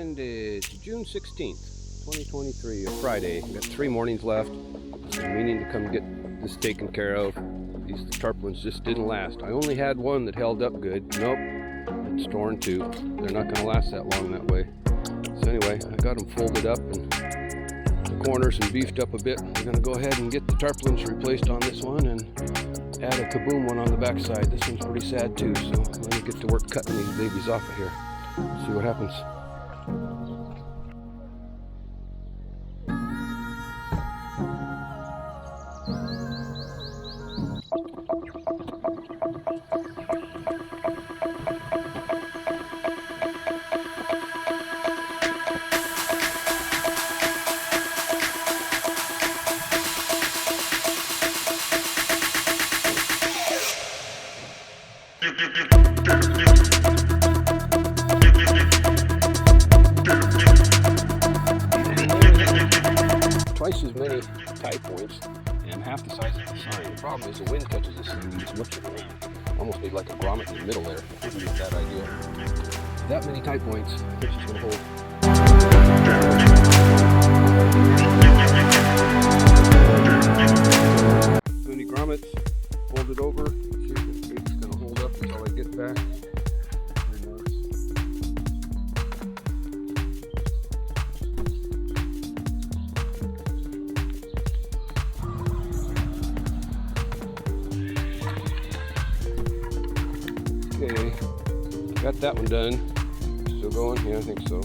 And it's June 16th, 2023, a Friday. I've got 3 mornings left. I'm meaning to come get this taken care of. These tarpaulins just didn't last. I only had one that held up good. Nope, it's torn too. They're not going to last that long that way. So anyway, I got them folded up and the corners and beefed up a bit. We're going to go ahead and get the tarpaulins replaced on this one and add a kaboom one on the back side. This one's pretty sad too, so let me get to work cutting these babies off of here. See what happens. Twice as many tie points and half the size of the sign. The problem is the wind touches this thing and just whips it around. Almost need like a grommet in the middle there. Wouldn't be a bad idea. That many tie points, I think she's going to hold. Many grommets, fold it over, see if this baby's going to hold up until I get back. Okay, got that one done. Still going? Yeah, I think so.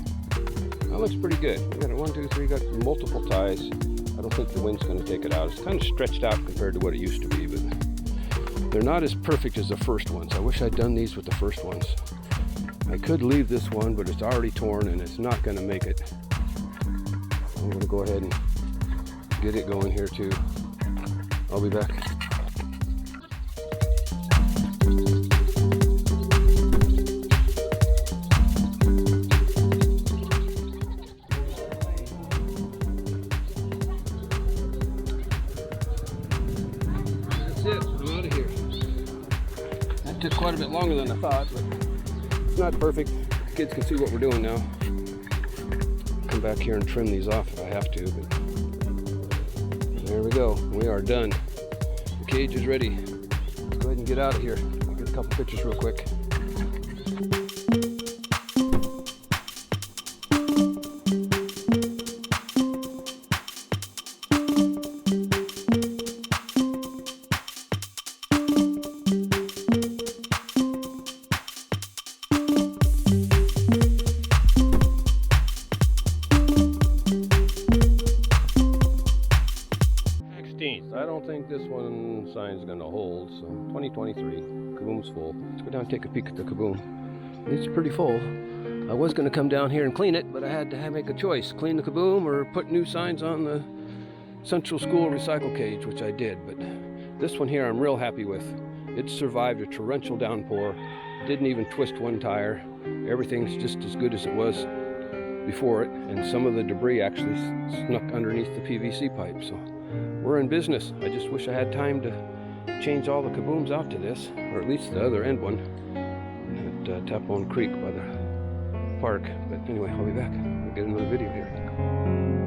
That looks pretty good. We got 1, 2, 3, got multiple ties. I don't think the wind's going to take it out. It's kind of stretched out compared to what it used to be, but they're not as perfect as the first ones. I wish I'd done these with the first ones. I could leave this one, but it's already torn and it's not going to make it. I'm going to go ahead and get it going here too. I'll be back. Took quite a bit longer than I thought, but it's not perfect. The kids can see what we're doing now. Come back here and trim these off if I have to, but there we go. We are done. The cage is ready. Let's go ahead and get out of here. I'll get a couple pictures real quick. 16th. I don't think this one sign's gonna hold, so 2023, kaboom's full. Let's go down and take a peek at the kaboom. It's pretty full. I was gonna come down here and clean it, but I had to make a choice, clean the kaboom or put new signs on the Central School recycle cage, which I did, but this one here I'm real happy with. It survived a torrential downpour, didn't even twist one tire. Everything's just as good as it was before it, and some of the debris actually snuck underneath the PVC pipe, so we're in business. I just wish I had time to change all the kabooms out to this, or at least the other end one at Tapone Creek by the park. But anyway, I'll be back. We'll get another video here.